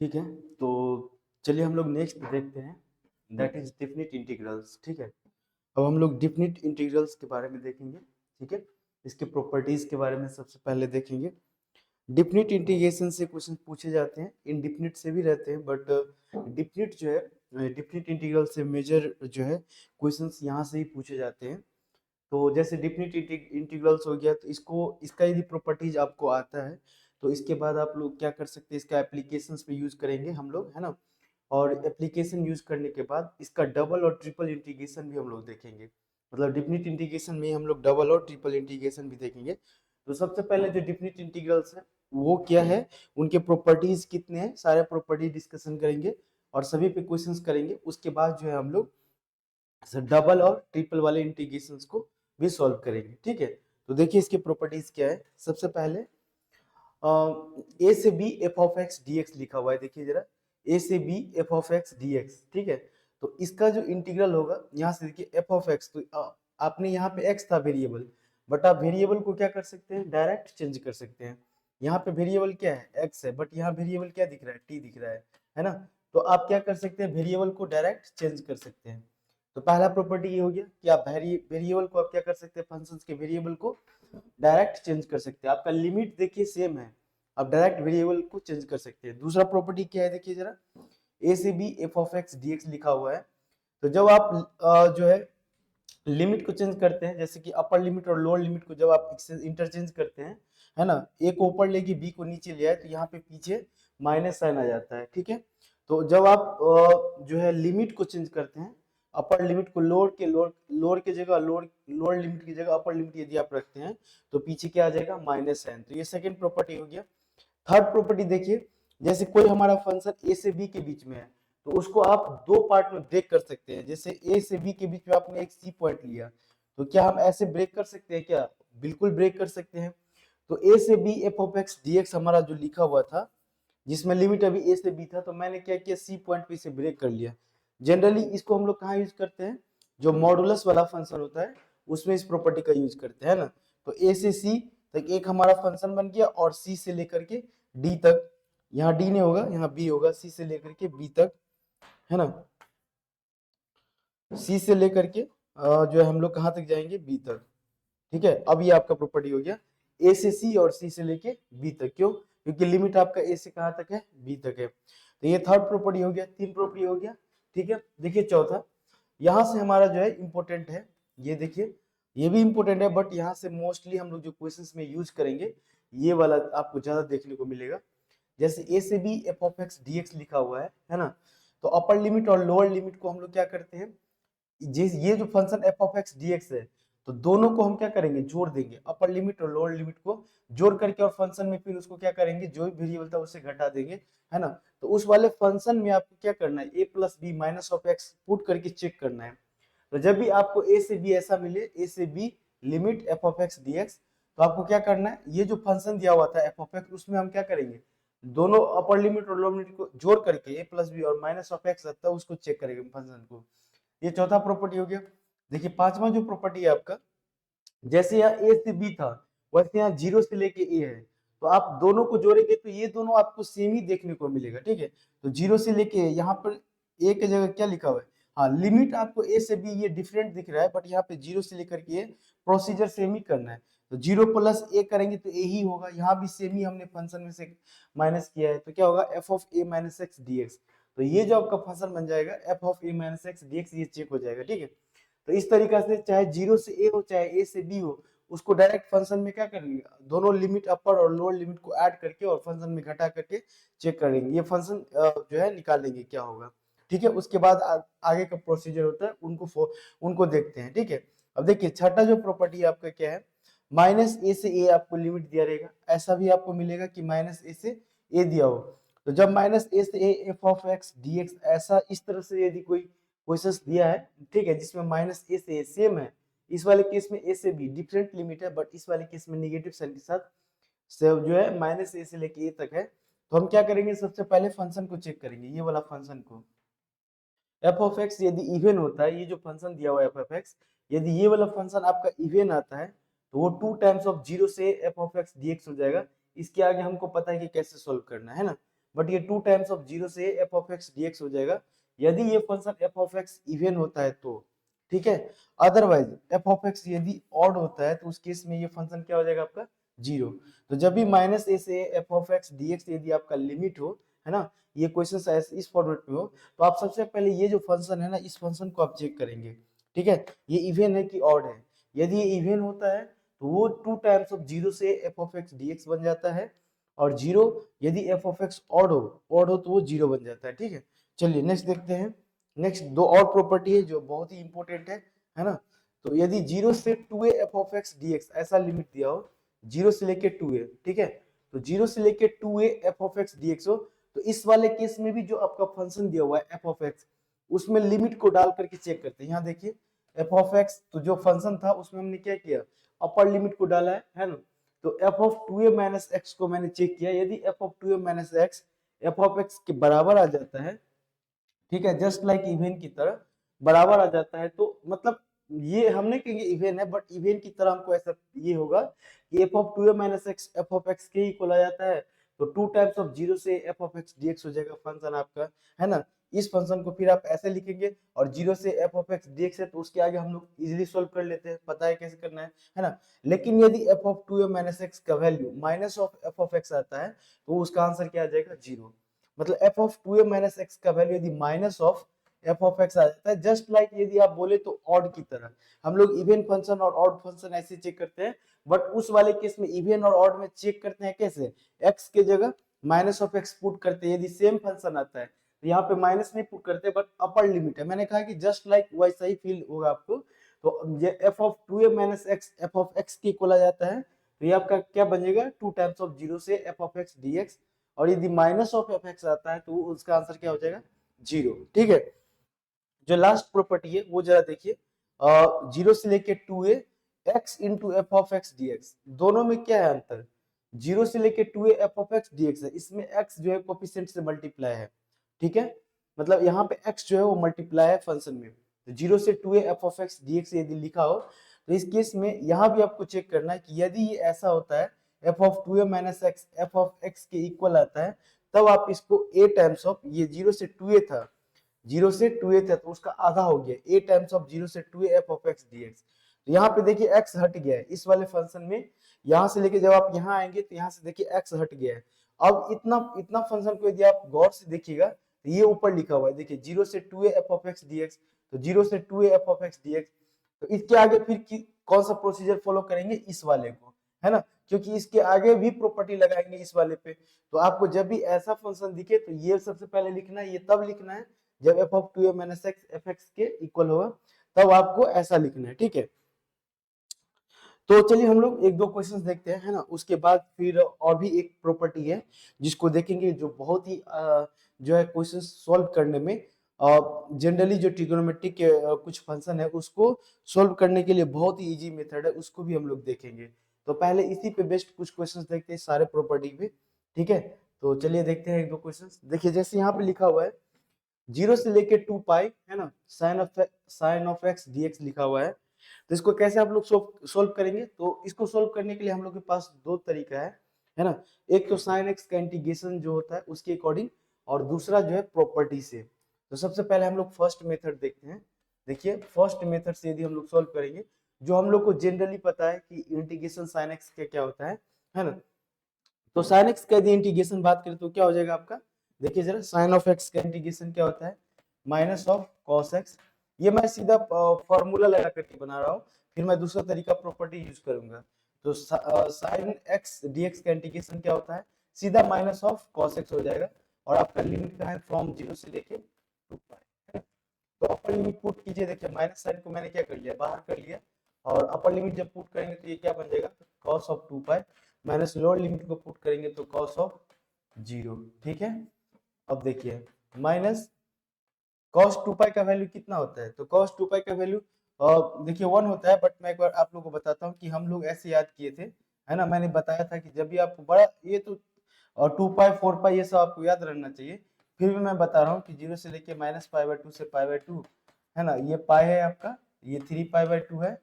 ठीक है, तो चलिए हम लोग नेक्स्ट देखते हैं, दैट इज डिफिनिट इंटीग्रल्स। ठीक है, अब हम लोग डिफिनिट इंटीग्रल्स के बारे में देखेंगे। ठीक है, इसके प्रॉपर्टीज के बारे में सबसे पहले देखेंगे। डिफिनिट इंटीग्रेशन से क्वेश्चन पूछे जाते हैं, इनडिफिनिट से भी रहते हैं, बट डिफिनिट जो है, डिफिनिट इंटीग्रल से मेजर जो है क्वेश्चंस यहाँ से ही पूछे जाते हैं। तो जैसे डिफिनिट इंटीग्रल्स हो गया, तो इसका यदि प्रॉपर्टीज आपको आता है तो इसके बाद आप लोग क्या कर सकते हैं, इसका एप्लीकेशंस पे यूज करेंगे हम लोग, है ना। और एप्लीकेशन यूज करने के बाद इसका डबल और ट्रिपल इंटीग्रेशन भी हम लोग देखेंगे। मतलब डिफिनिट इंटीग्रेशन में हम लोग डबल और ट्रिपल इंटीग्रेशन भी देखेंगे। तो सबसे पहले जो डिफिनिट इंटीग्रल्स है वो क्या है, उनके प्रॉपर्टीज कितने हैं, सारे प्रॉपर्टी डिस्कशन करेंगे और सभी पे क्वेश्चंस करेंगे। उसके बाद जो है हम लोग डबल और ट्रिपल वाले इंटीग्रेशंस को भी सॉल्व करेंगे। ठीक है, तो देखिए इसकी प्रॉपर्टीज क्या है। सबसे पहले ए से b f of x d x लिखा हुआ है, देखिए जरा, ए से b f of x d x. ठीक है, तो इसका जो इंटीग्रल होगा यहाँ से देखिए एफ ऑफ एक्स, तो आपने यहाँ पे एक्स था वेरिएबल, बट आप वेरिएबल को क्या कर सकते हैं, डायरेक्ट चेंज कर सकते हैं। यहाँ पे वेरिएबल क्या है, एक्स है, बट यहाँ वेरिएबल क्या दिख रहा है, टी दिख रहा है ना। तो आप क्या कर सकते हैं, वेरिएबल को डायरेक्ट चेंज कर सकते हैं। तो पहला प्रॉपर्टी ये हो गया कि आप वेरिएबल को आप क्या कर सकते हैं, फंक्शंस के वेरिएबल को डायरेक्ट चेंज कर सकते हैं। आपका लिमिट देखिए सेम है, आप डायरेक्ट वेरिएबल को चेंज कर सकते हैं। दूसरा प्रॉपर्टी क्या है, देखिए जरा, ए से b f of x d x लिखा हुआ है। तो जब आप जो है लिमिट को चेंज करते हैं, जैसे कि अपर लिमिट और लोअर लिमिट को जब आप इंटरचेंज करते हैं, है ना, ए को ऊपर लेके बी को नीचे ले आए, तो यहाँ पे पीछे माइनस साइन आ जाता है। ठीक है, तो जब आप जो है लिमिट को चेंज करते हैं, अपर लिमिट को लोअर के जगह लोअर लिमिट की जगह अपर लिमिट यदि आप रखते हैं, तो पीछे क्या आ जाएगा, माइनस साइन। तो ये सेकंड प्रॉपर्टी हो गया। थर्ड प्रॉपर्टी देखिए, जैसे कोई हमारा फंक्शन ए से बी के बीच में है, तो उसको आप दो पार्ट में ब्रेक कर सकते हैं। जैसे ए से बी के बीच में आपने एक सी पॉइंट लिया, तो क्या हम ऐसे ब्रेक कर सकते हैं क्या, बिल्कुल ब्रेक कर सकते हैं। तो ए से b f of x d x हमारा जो लिखा हुआ था, जिसमें लिमिट अभी ए से बी था, तो मैंने क्या किया, सी पॉइंट पे इसे ब्रेक कर लिया। जनरली इसको हम लोग कहाँ यूज करते हैं, जो मॉडुलस वाला फंक्शन होता है उसमें इस प्रॉपर्टी का यूज करते हैं ना। तो ए से सी तक एक हमारा फंक्शन बन गया, और सी से लेकर के डी तक, यहाँ डी नहीं होगा यहाँ बी होगा, सी से लेकर के बी तक, है ना, सी से लेकर के जो है हम लोग कहाँ तक जाएंगे, बी तक। ठीक है, अब ये आपका प्रॉपर्टी हो गया ए से सी और सी से लेके बी तक। क्यों, क्योंकि लिमिट आपका ए से कहाँ तक है, बी तक है। तो ये थर्ड प्रॉपर्टी हो गया, तीन प्रॉपर्टी हो गया। ठीक है, देखिए चौथा, यहाँ से हमारा जो है इंपॉर्टेंट है, ये देखिए, ये भी इंपॉर्टेंट है, बट यहाँ से मोस्टली हम लोग जो क्वेश्चंस में यूज करेंगे, ये वाला आपको ज्यादा देखने को मिलेगा। जैसे ए से b f of x d x लिखा हुआ है ना। तो अपर लिमिट और लोअर लिमिट को हम लोग क्या करते हैं, ये जो function f of x d x है, तो दोनों को हम क्या करेंगे, जोड़ देंगे, अपर लिमिट और लोअर लिमिट को जोड़ करके, और फंक्शन में फिर उसको क्या करेंगे, जो भी वेरिएबल था उससे घटा देंगे, है ना। तो उस वाले फंक्शन में आपको क्या करना है, A plus B minus of X put करके चेक करना है। तो जब भी आपको ए से बी ऐसा मिले, ए से b limit f of x d x, तो आपको क्या करना है, ये जो फंक्शन दिया हुआ था एफ ऑफ एक्स, उसमें हम क्या करेंगे, दोनों अपर लिमिट और लोअर लिमिट को जोड़ करके ए प्लस बी और माइनस ऑफ एक्स रहता है उसको चेक करेंगे फंक्शन को। ये चौथा प्रॉपर्टी हो गया। देखिए पांचवा जो प्रॉपर्टी है आपका, जैसे यहाँ ए से बी था, वैसे यहाँ जीरो से लेके ए है, तो आप दोनों को जोड़ेंगे तो ये दोनों आपको सेम ही देखने को मिलेगा। ठीक है, तो जीरो से लेके यहाँ पर ए के जगह क्या लिखा हुआ है, हाँ, लिमिट आपको ए से बी ये डिफरेंट दिख रहा है, बट यहाँ पे जीरो से लेकर के प्रोसीजर सेम ही करना है। तो जीरो प्लस ए करेंगे तो ए ही होगा, यहाँ भी सेम ही हमने फंक्शन में से माइनस किया है, तो क्या होगा, F of A minus x d x. तो ये जो आपका फंक्शन बन जाएगा F of A minus x d x, ये चेक हो जाएगा। ठीक है, तो इस तरीका से चाहे जीरो से ए हो चाहे ए से बी हो, उसको डायरेक्ट फंक्शन में क्या करेंगे, दोनों लिमिट अपर और लोअर लिमिट को ऐड करके और फंक्शन में घटा करके चेक करेंगे, ये फंक्शन जो है निकालेंगे क्या होगा। ठीक है, उसके बाद आगे का प्रोसीजर होता है, उनको देखते हैं। ठीक है, अब देखिए छठा जो प्रॉपर्टी आपका क्या है, माइनस ए से ए आपको लिमिट दिया रहेगा, ऐसा भी आपको मिलेगा कि माइनस ए से ए दिया हो। तो जब माइनस ए से A F of x d x, ऐसा इस तरह से यदि कोई क्वेश्चन दिया है, ठीक है, जिसमें माइनस ए से ए सेम है, इस वाले केस में ए से बी डिफरेंट लिमिट है, बट इस वाले केस में निगेटिव साइन के साथ जो है माइनस ए से लेके ए तक है, तो हम क्या करेंगे, सबसे पहले फंक्शन को चेक करेंगे, ये वाला फंक्शन को, एफ ऑफ एक्स यदि इवन होता है, ये जो फंक्शन दिया हुआ है एफ ऑफ एक्स, यदि ये वाला फंक्शन आपका इवन आता है, तो वो 2 टाइम्स ऑफ जीरो से F of x d x हो जाएगा। इसके आगे हमको पता है कि कैसे सोल्व करना है ना। बट ये 2 टाइम्स ऑफ 0 से एफ ऑफ एक्स dx हो जाएगा यदि ये function f of x even होता है तो, ठीक है। अदरवाइज एफ ऑफ एक्स यदि ऑड होता है तो उस केस में ये फंक्शन क्या हो जाएगा आपका 0। तो जब भी माइनस ए से एफ ऑफ एक्स dx यदि आपका लिमिट हो, है ना, ये क्वेश्चन इस फॉर्मेट में हो, तो आप सबसे पहले ये जो फंक्शन है ना, इस फंक्शन को आप चेक करेंगे, ठीक है, ये इवन है कि ऑड है। यदि ये इवन होता है तो वो 2 टाइम्स ऑफ 0 से एफ ऑफ एक्स dx बन जाता है, और 0 यदि एफ ऑफ एक्स ऑड हो तो वो 0 बन जाता है, ठीक है। चलिए नेक्स्ट देखते हैं। नेक्स्ट दो और प्रॉपर्टी है जो बहुत ही इंपॉर्टेंट है ना। तो यदि 0 से 2a F of X dx ऐसा लिमिट दिया हो, 0 से लेके 2a, ठीक है, तो 0 से लेके 2a F of X dx हो, तो इस वाले केस में भी जो आपका फंक्शन दिया हुआ है एफ ऑफ एक्स, उसमें लिमिट को डाल करके चेक करते हैं। यहाँ देखिए एफ ऑफ एक्स, तो जो फंक्शन था उसमें हमने क्या किया, अपर लिमिट को डाला है ना। तो F of 2a minus x को मैंने चेक किया, यदि F of 2a minus x F of x के बराबर आ जाता है, ठीक है, जस्ट लाइक इवन की तरह बराबर आ जाता है, तो मतलब ये हमने कहेंगे इवन है, बट इवन की तरह हमको ऐसा ये होगा कि F of 2a minus x F of x के इक्वल आ जाता है, तो 2 टाइम्स ऑफ 0 से एफ ऑफ एक्स dx हो जाएगा फंक्शन आपका, है ना। इस फंक्शन को फिर आप ऐसे लिखेंगे, और 0 से एफ ऑफ एक्स dx है तो उसके आगे हम लोग इजीली सॉल्व कर लेते हैं, पता है कैसे करना है ना। लेकिन यदि F of 2a minus X का value minus of F of X आता है तो उसका आंसर क्या आ जाएगा 0। मतलब F of 2a minus X का वैल्यू यदि minus of F of X आ जाता है, जस्ट लाइक यदि आप बोले तो ऑड की तरह, हम लोग इवन फंक्शन और ऑड फंक्शन ऐसे चेक करते हैं, बट उस वाले केस में इवन और ऑड में चेक करते हैं कैसे, एक्स के जगह माइनस ऑफ एक्स पुट करते हैं, यदि सेम फंक्शन आता है तो यहाँ पे माइनस नहीं पुट करते, बट अपर लिमिट है। मैंने कहा कि जस्ट लाइक वैसा ही फील होगा आपको। तो ये F of 2a minus x F of x के इक्वल आ जाता है, तो ये आपका क्या बनेगा 2 टाइम्स ऑफ 0 से एफ ऑफ एक्स dx, और यदि माइनस ऑफ एफ एक्स आता है तो उसका आंसर क्या हो जाएगा 0, ठीक है। जो लास्ट प्रॉपर्टी है वो जरा देखिए, 0 से लेके 2a x into F of X dx, दोनों में क्या है अंतर, 0 से लेके 2a F of X dx है, इसमें x जो है कोफिशिएंट से मल्टीप्लाई है, ठीक है। मतलब यहाँ पे x जो है वो मल्टीप्लाई है फंक्शन में, तो 0 से 2a F of X dx यदि लिखा हो तो इस केस में यहाँ भी आपको चेक करना है कि यदि ये ऐसा होता है F of 2a minus x F of x के इक्वल आता है, तब आप इसको a टाइम्स ऑफ, ये 0 से 2a था, 0 से 2a था तो उसका आधा हो गया a टाइम्स ऑफ 0 से 2a F of X dx। तो यहाँ पे देखिए x हट गया है इस वाले फंक्शन में, यहाँ से लेके जब आप यहाँ आएंगे तो यहाँ से देखिए x हट गया है। अब इतना इतना फंक्शन को यदि आप गौर से देखिएगा तो ये ऊपर लिखा हुआ है, देखिए 0 से 2a F of X dx, तो 0 से 2a F of X dx, तो इसके आगे फिर कौन सा प्रोसीजर फॉलो करेंगे, इस वाले को, है ना, क्योंकि इसके आगे भी प्रॉपर्टी लगाएंगे इस वाले पे। तो आपको जब भी ऐसा फंक्शन दिखे तो ये सबसे पहले लिखना है, ये तब लिखना है जब F of 2a minus x F x के इक्वल होगा, तब आपको ऐसा लिखना है, ठीक है। तो चलिए हम लोग एक दो क्वेश्चंस देखते हैं, है ना, उसके बाद फिर और भी एक प्रॉपर्टी है जिसको देखेंगे, जो बहुत ही जो है क्वेश्चन सॉल्व करने में जनरली जो ट्रिग्नोमेट्रिक के कुछ फंक्शन है उसको सॉल्व करने के लिए बहुत ही इजी मेथड है, उसको भी हम लोग देखेंगे। तो पहले इसी पे बेस्ड कुछ क्वेश्चंस देखते हैं सारे प्रॉपर्टी पे, ठीक है। तो चलिए देखते हैं एक दो क्वेश्चंस। देखिए जैसे यहाँ पे लिखा हुआ है 0 से लेके 2 पाई, है ना, साइन ऑफ एक्स dx लिखा हुआ है, तो इसको कैसे आप लोग सोल्व करेंगे, तो इसको सोल्व करने के लिए हम लोग के पास दो तरीका है ना। एक तो साइन एक्स का इंटीग्रेशन जो होता है उसके अकॉर्डिंग, और दूसरा जो है प्रॉपर्टी से। तो सबसे पहले हम लोग फर्स्ट मेथड देखते हैं। देखिए फर्स्ट मेथड से यदि हम लोग सोल्व करेंगे, जो हम लोग को जनरली पता है कि इंटीग्रेशन साइन एक्स का क्या होता है ना। तो साइन एक्स का यदि इंटीग्रेशन बात करें तो क्या हो जाएगा आपका, देखिए जरा साइन ऑफ एक्स का इंटीग्रेशन क्या होता है, माइनस ऑफ कॉस एक्स। ये मैं सीधा फॉर्मूला लगा करके बना रहा हूँ, फिर मैं दूसरा तरीका प्रॉपर्टी यूज करूंगा। तो साइन एक्स डीएक्स का इंटीग्रेशन क्या होता है, सीधा माइनस ऑफ कॉस एक्स हो जाएगा, और आपका लिमिट का है फ्रॉम 0 से लेके 2 पाई। तो अपर लिमिट पुट कीजिए, देखिए माइनस साइन को मैंने क्या कर लिया, बाहर कर लिया, और अपर लिमिट जब पुट करेंगे तो ये क्या बन जाएगा, cos of 2 pi, minus lower limit को पुट करेंगे तो कॉस ऑफ 0, ठीक है। अब देखिए माइनस cos 2 पाई का वैल्यू कितना होता है, तो cos 2 पाई का वैल्यू देखिए 1 होता है, बट मैं एक बार आप लोगों को बताता हूँ कि हम लोग ऐसे याद किए थे, है ना। मैंने बताया था कि जब भी आपको बड़ा ये तो 2 पाई 4 पाई ये सब आपको याद रहना चाहिए, फिर भी मैं बता रहा हूँ कि 0 से लेके माइनस पाई बाई 2 से पाई बाई 2, है ना, ये पाई है आपका, ये 3 पाई बाई 2 है,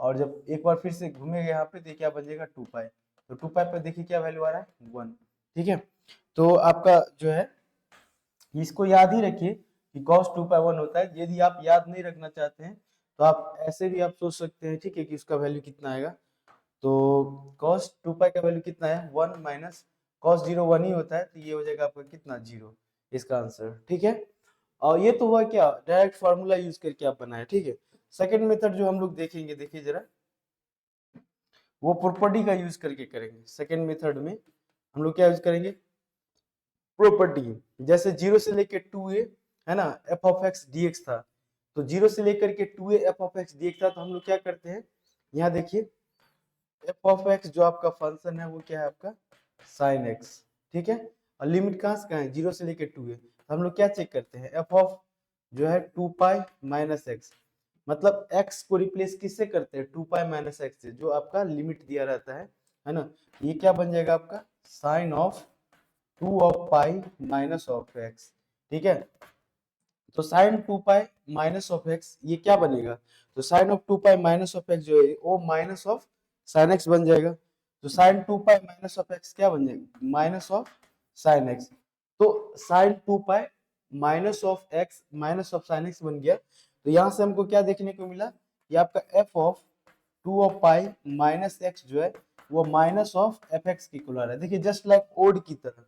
और जब एक बार फिर से घूमेगा यहाँ पे तो क्या बन जाएगा 2 पाई, तो 2 पाई पे देखिए क्या वैल्यू आ रहा है 1, ठीक है, तो आपका जो है इसको याद ही रखिए कि cos 2 पाई 1 होता है। यदि आप याद नहीं रखना चाहते हैं तो आप ऐसे भी आप सोच सकते हैं, ठीक है, कि उसका वैल्यू कितना आएगा। तो cos 2 पाई का वैल्यू कितना है 1 माइनस cos 0 1 ही होता है, तो ये हो जाएगा आपका कितना 0, इसका आंसर। ठीक है, और ये तो हुआ क्या डायरेक्ट फार्मूला यूज करके आप बनाए। ठीक है, सेकंड मेथड जो हम लोग देखेंगे, देखिए जरा, वो प्रॉपर्टी का यूज करके करेंगे। सेकंड मेथड में हम लोग क्या यूज करेंगे, प्रॉपर्टी। जैसे 0 से लेके 2a है ना एफ ऑफ एक्स dx था, तो 0 से लेकर के 2a F of X dx था, तो हम लोग क्या करते हैं, यहाँ देखिए एफ ऑफ एक्स जो आपका फंक्शन है वो क्या है आपका साइन एक्स। ठीक है, और लिमिट कहाँ से कहाँ है 0 से लेके 2a, तो हम लोग क्या चेक करते हैं एफ ऑफ जो है 2 पाई माइनस एक्स, मतलब x को रिप्लेस किससे करते हैं 2 पाई माइनस एक्स से, जो आपका लिमिट दिया रहता है ना। ये क्या बन जाएगा आपका sine of 2 of pi minus of x. ठीक है, तो sine 2 pi minus of x ये क्या बनेगा, तो sine of 2 pi minus of x जो है वो माइनस ऑफ साइन एक्स बन जाएगा। तो sine 2 pi minus of x क्या बन जाएगा माइनस ऑफ साइन एक्स। तो sine 2 pi minus of sine x बन गया। तो यहाँ से हमको क्या देखने को मिला, ये आपका F of 2 of pi minus x जो है वो माइनस ऑफ एफ एक्स की इक्वल आ रहा है। देखिए जस्ट लाइक ओड की तरह,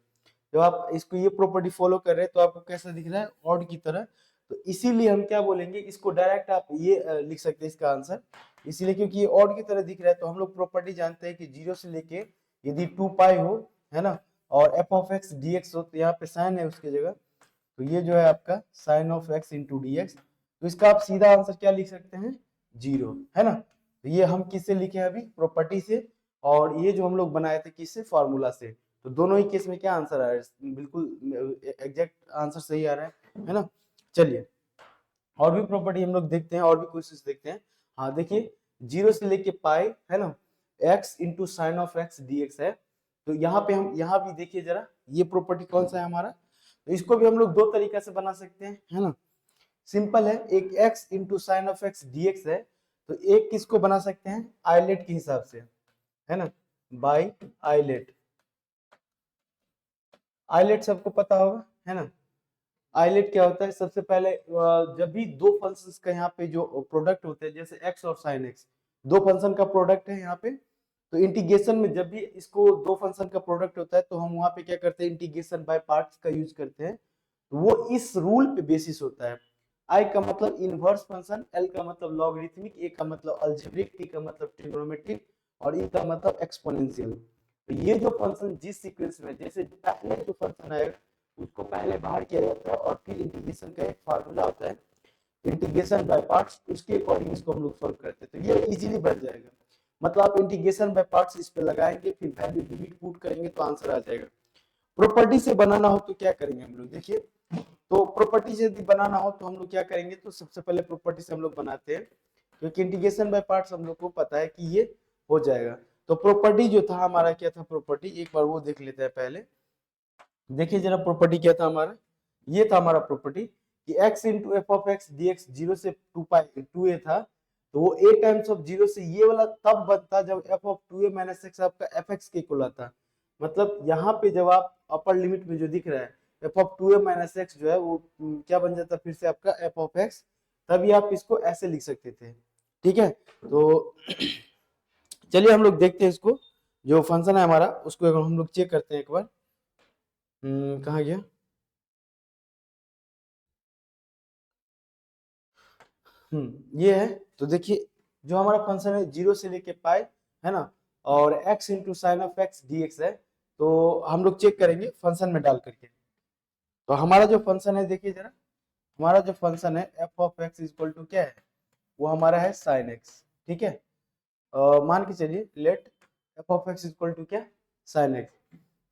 जब आप इसको ये प्रॉपर्टी फॉलो कर रहे हैं तो आपको कैसा दिख रहा है ऑड की तरह। तो इसीलिए हम क्या बोलेंगे, इसको डायरेक्ट आप ये लिख सकते हैं इसका आंसर, इसीलिए क्योंकि ये ऑड की तरह दिख रहा है। तो हम लोग प्रॉपर्टी जानते हैं कि 0 से लेके यदि 2 पाई हो है ना, और F of x d x हो, तो यहाँ पे साइन है उसकी जगह, तो ये जो है आपका sine of x into D x. तो इसका आप सीधा आंसर क्या लिख सकते हैं 0, है ना। तो ये हम किससे लिखे हैं अभी प्रॉपर्टी से, और ये जो हम लोग बनाए थे किससे फार्मूला से। तो दोनों ही केस में क्या आंसर आ रहा है, बिल्कुल एग्जैक्ट आंसर सही आ रहा है ना। चलिए और भी प्रॉपर्टी हम लोग देखते हैं, और भी क्वेश्चंस देखते हैं। हाँ देखिए 0 से लेके पाई है ना x into sine of x d x है। तो यहाँ पे हम यहाँ भी देखिए जरा, ये प्रॉपर्टी कौन सा है हमारा, तो इसको भी हम लोग दो तरीका से बना सकते हैं, है ना। सिंपल है, एक x into sine of x d x है, तो एक किसको बना सकते हैं आइलेट के हिसाब से, है ना, बाई आइलेट। आइलेट सबको पता होगा, है ना। आइलेट क्या होता है, सबसे पहले जब भी दो फंक्शंस का यहाँ पे जो प्रोडक्ट होते हैं, जैसे x और sin x, दो फंक्शन का प्रोडक्ट है यहाँ पे, तो इंटीग्रेशन में जब भी इसको दो फंक्शन का प्रोडक्ट होता है तो हम वहाँ पे क्या करते हैं इंटीग्रेशन बाय पार्ट्स का यूज करते हैं। तो वो इस रूल पे बेसिस होता है, I का मतलब इनवर्स फंक्शन, L का मतलब लॉगरिथमिक, A का मतलब अलजेब्रिक, T का मतलब ट्रिग्नोमेट्रिक, और E का मतलब एक्सपोनेंशियल। तो ये जो फंक्शन जिस सीक्वेंस में, जैसे पहले जो फंक्शन आएगा उसको पहले बाहर किया जाता है, और फिर इंटीग्रेशन का एक फार्मूला होता है इंटीग्रेशन बाय पार्ट्स, उसके अकॉर्डिंग इसको हम लोग सॉल्व करते हैं। तो ये इजीली बन जाएगा, मतलब आप इंटीग्रेशन बाय पार्ट्स इस पे लगाएंगे, फिर वैल्यू लिमिट पुट करेंगे तो आंसर आ जाएगा। प्रॉपर्टी से बनाना हो तो क्या करेंगे हम लोग, देखिए तो प्रॉपर्टी से यदि बनाना हो तो हम लोग क्या करेंगे, तो सबसे पहले प्रॉपर्टी से हम लोग बनाते हैं, क्योंकि इंटीग्रेशन बाय पार्ट्स हम लोग को पता है कि ये हो जाएगा। तो प्रॉपर्टी जो था हमारा क्या था, प्रॉपर्टी एक बार वो देख लेते हैं पहले। देखिए जरा प्रॉपर्टी क्या था हमारा, ये था हमारा प्रॉपर्टी कि x into F of x d x 0 से 2 पाई 2a था, तो वो a टाइम्स ऑफ 0 से ये वाला तब बनता जब f of 2a minus x आपका fx के इक्वल आता। मतलब यहाँ पे जब आप अपर लिमिट में जो दिख रहा है f of 2a minus x जो है वो क्या बन जाता फिर से आपका f ऑफ x, तभी आप इसको ऐसे लिख सकते थे। ठीक है, तो चलिए हम लोग देखते हैं इसको, जो फंक्शन है हमारा उसको हम लोग चेक करते हैं एक बार। कहाँ गया, ये है। तो देखिए जो हमारा फंक्शन है 0 से लेके पाई, है ना, और x into sine of x d x है। तो हम लोग चेक करेंगे फंक्शन में डाल करके। तो हमारा जो फंक्शन है देखिए जरा, हमारा जो फंक्शन है F of x equal to क्या है, वो हमारा है साइन एक्स। ठीक है, मान के चलिए let F of x equal to क्या साइन एक्स।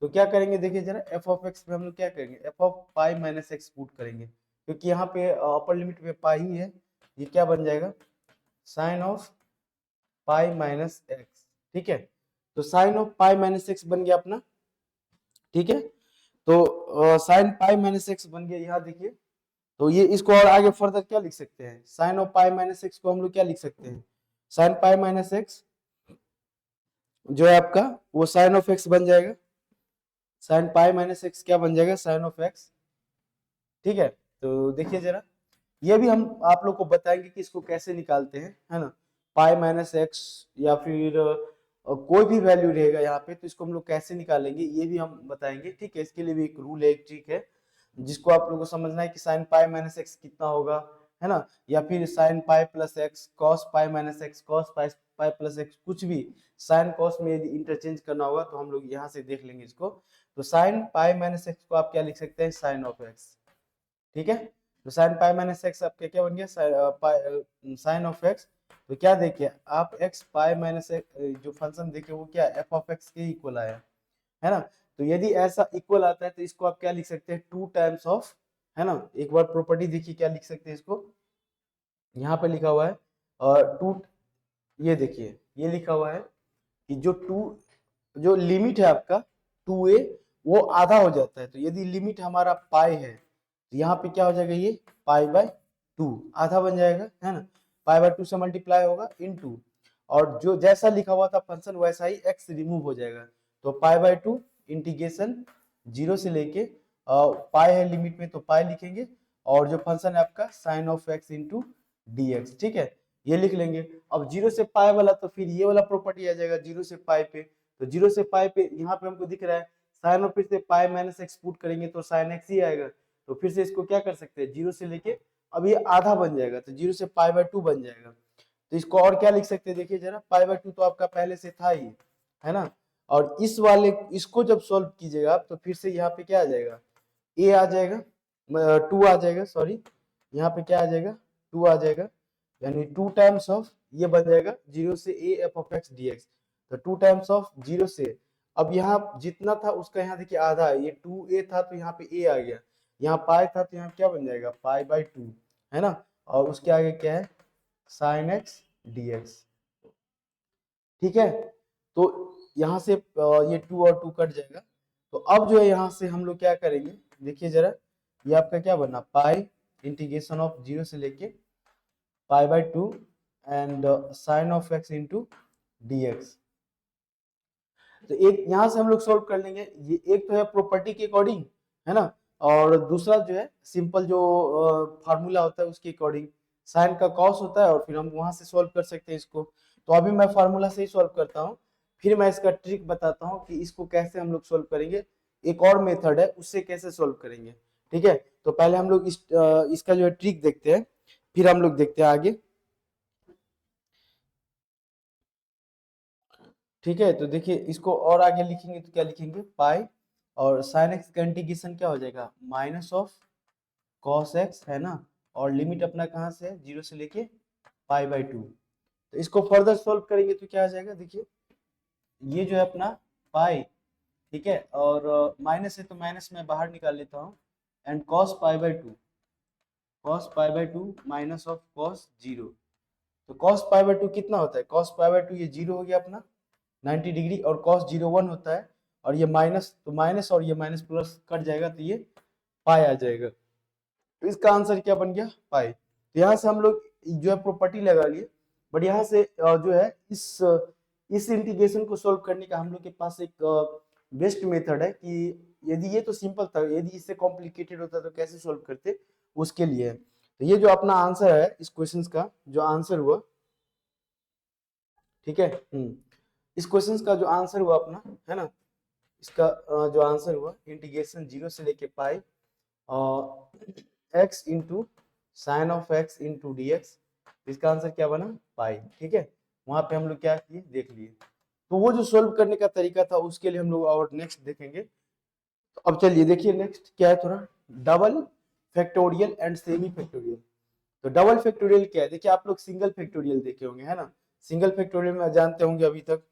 तो क्या करेंगे देखिए जरा, एफ ऑफ एक्स में हम लोग क्या करेंगे F of pi minus x put करेंगे, क्योंकि यहाँ पे अपर लिमिट में पाई ही है, ये क्या बन जाएगा sine of pi minus x. ठीक है, तो sine of pi minus x बन गया अपना। ठीक है, तो साइन पाई माइनस एक्स बन गया, यहाँ देखिए। तो ये इसको और आगे फर्दर क्या लिख सकते हैं, sine of pi minus x को हम लोग क्या लिख सकते हैं, साइन पाई माइनस एक्स जो है आपका वो साइन ऑफ एक्स बन जाएगा। साइन पाई माइनस एक्स क्या बन जाएगा, साइन ऑफ एक्स। ठीक है, तो देखिए जरा, ये भी हम आप लोग को बताएंगे कि इसको कैसे निकालते हैं, है ना। पाई माइनस एक्स या फिर कोई भी वैल्यू रहेगा यहाँ पे, तो इसको हम लोग कैसे निकालेंगे ये भी हम बताएंगे। ठीक है, इसके लिए भी एक रूल है, एक ट्रिक है, जिसको आप लोगों को समझना है कि साइन पाई माइनस एक्स कितना होगा, है ना, या फिर sine pi plus x, cos pi minus x, cos pi pi plus x, कुछ भी साइन कॉस में यदि इंटरचेंज करना होगा तो हम लोग यहाँ से देख लेंगे इसको। तो साइन पाई माइनस एक्स को आप क्या लिख सकते हैं, साइन ऑफ एक्स। ठीक है, तो साइन पाई माइनस एक्स आपका क्या बन गया, साइन ऑफ एक्स। तो क्या देखिए आप, एक्स पाई माइनस एक्स जो फंक्शन देखे वो क्या एफ ऑफ एक्स के इक्वल आया, है ना। तो यदि ऐसा इक्वल आता है तो इसको आप क्या लिख सकते हैं, टू टाइम्स ऑफ, है ना। एक बार प्रॉपर्टी देखिए क्या लिख सकते हैं इसको, यहाँ पे लिखा हुआ है और टू, ये देखिए ये लिखा हुआ है कि जो टू, जो लिमिट है आपका टू ए, वो आधा हो जाता है। तो यदि लिमिट हमारा पाई है तो यहाँ पे क्या हो जाएगा, ये पाई बाय टू आधा बन जाएगा, है ना। पाई बाय टू से मल्टीप्लाई होगा इन टू, और जो जैसा लिखा हुआ था फंक्शन वैसा ही एक्स रिमूव हो जाएगा। तो पाई बाय टू इंटीग्रेशन जीरो से लेके पाई है लिमिट में तो पाई लिखेंगे, और जो फंक्शन है आपका sine of x into D x. ठीक है, ये लिख लेंगे। अब जीरो से पाई वाला तो फिर ये वाला प्रॉपर्टी आ जाएगा जीरो से पाई पे। तो जीरो से पाई पे यहाँ पे हमको दिख रहा है साइन ऑफ, फिर से पाई माइनस एक्स पुट करेंगे तो साइन एक्स ही आएगा। तो फिर से इसको क्या कर सकते हैं, जीरो से लेके अब ये आधा बन जाएगा, तो जीरो से पाई बाय टू बन जाएगा। तो इसको और क्या लिख सकते हैं, देखिए जरा, पाई बाय टू तो आपका पहले से था ही, है ना। और इस वाले इसको जब सॉल्व कीजिएगा आप तो फिर से यहाँ पे क्या आ जाएगा, ए आ जाएगा, टू आ जाएगा, सॉरी, यहाँ पे क्या आ जाएगा, टू आ जाएगा, यानी टू टाइम्स ऑफ ये बन जाएगा जीरो से A F of x d x. तो टू टाइम्स ऑफ जीरो से, अब यहाँ जितना था उसका यहाँ देखिए आधा है, ये टू ए था तो यहाँ पे ए आ गया, यहाँ पाई था तो यहाँ क्या बन जाएगा, पाई बाय टू, है ना। और उसके आगे क्या है, साइन एक्स डी एक्स। ठीक है, तो यहाँ से ये टू और टू कट जाएगा। तो अब जो है यहाँ से हम लोग क्या करेंगे, देखिए जरा, ये आपका क्या बना, पाई इंटीग्रेशन ऑफ जीरो से लेके pi by two and sine of x into D x. तो एक यहाँ से हम लोग सोल्व कर लेंगे, ये एक तो है प्रॉपर्टी के अकॉर्डिंग, है ना, और दूसरा जो है सिंपल जो फार्मूला होता है उसके अकॉर्डिंग, साइन का कॉस होता है और फिर हम वहां से सोल्व कर सकते हैं इसको। तो अभी मैं फार्मूला से ही सोल्व करता हूँ, फिर मैं इसका ट्रिक बताता हूँ कि इसको कैसे हम लोग सोल्व करेंगे। एक और मेथड है उससे कैसे सोल्व करेंगे। ठीक है, तो पहले हम लोग इसका जो है ट्रिक देखते हैं, फिर हम लोग देखते हैं आगे। ठीक है, तो देखिए इसको और आगे लिखेंगे तो क्या लिखेंगे, पाई और साइन एक्स का इंटीग्रेशन क्या हो जाएगा, माइनस ऑफ कॉस एक्स, है ना, और लिमिट अपना कहाँ से है, जीरो से लेके पाई बाय टू। तो इसको फर्दर सॉल्व करेंगे तो क्या आ जाएगा, देखिए ये जो है अपना पाई, ठीक है, और माइनस है तो माइनस में बाहर निकाल लेता हूँ, and cos pi by to, cos pi by to minus of cos zero. तो कॉस पाई बाय टू कितना होता है, कॉस पाई बाय टू ये जीरो हो गया अपना 90 डिग्री, और कॉस जीरो वन होता है, और ये माइनस, तो माइनस और ये माइनस प्लस कट जाएगा तो ये पाई आ जाएगा। तो इसका आंसर क्या बन गया, पाई। तो यहाँ से हम लोग जो है प्रॉपर्टी लगा लिए, बट यहाँ से जो है इस इंटीग्रेशन को सोल्व करने का हम लोग के पास एक बेस्ट मेथड है कि यदि ये तो सिंपल था, यदि इससे कॉम्प्लिकेटेड होता तो कैसे सोल्व करते, उसके लिए है। तो ये जो अपना आंसर है इस क्वेश्चन का जो आंसर हुआ, ठीक है, इस क्वेश्चन का जो आंसर हुआ अपना, है ना, इसका जो आंसर हुआ इंटीग्रेशन जीरो से लेके pi X into sine of x into D X, इसका आंसर क्या बना, पाई। ठीक है, वहां पे हम लोग क्या किए देख लिए। तो वो जो सोल्व करने का तरीका था उसके लिए हम लोग और नेक्स्ट देखेंगे। तो अब चलिए देखिए नेक्स्ट क्या है, थोड़ा double factorial and semi factorial. तो डबल फैक्टोरियल क्या है, देखिए आप लोग सिंगल फैक्टोरियल देखे होंगे, है ना, सिंगल फैक्टोरियल में जानते होंगे अभी तक।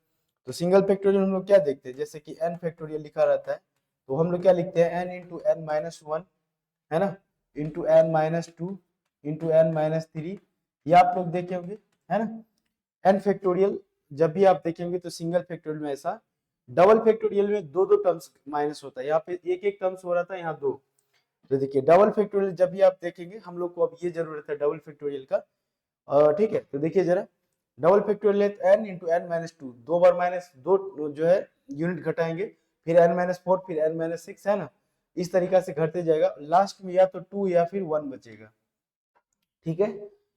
तो सिंगल फैक्टोरियल हम लोग क्या देखते हैं, जैसे कि एन फैक्टोरियल लिखा रहता है तो हम लोग क्या लिखते हैं, n into n minus one, है ना, into n minus two into n minus three, ये आप लोग देखे होंगे, है ना। एन फैक्टोरियल जब भी आप देखेंगे तो सिंगल फैक्टोरियल में ऐसा, डबल फैक्टोरियल में दो दो टर्म्स माइनस होता है, यहाँ पे एक एक टर्म्स हो रहा था, यहाँ दो। तो देखिए डबल फैक्टोरियल जब भी आप देखेंगे हम लोग को अब ये जरूरत है डबल फैक्टोरियल का, ठीक है। तो देखिए जरा, double factorial n into n minus two, दो बार माइनस दो जो है यूनिट घटाएंगे, फिर n-4, फिर n-6, है ना, इस तरीका से घटते जाएगा, लास्ट में या तो 2 या फिर 1 बचेगा। ठीक है,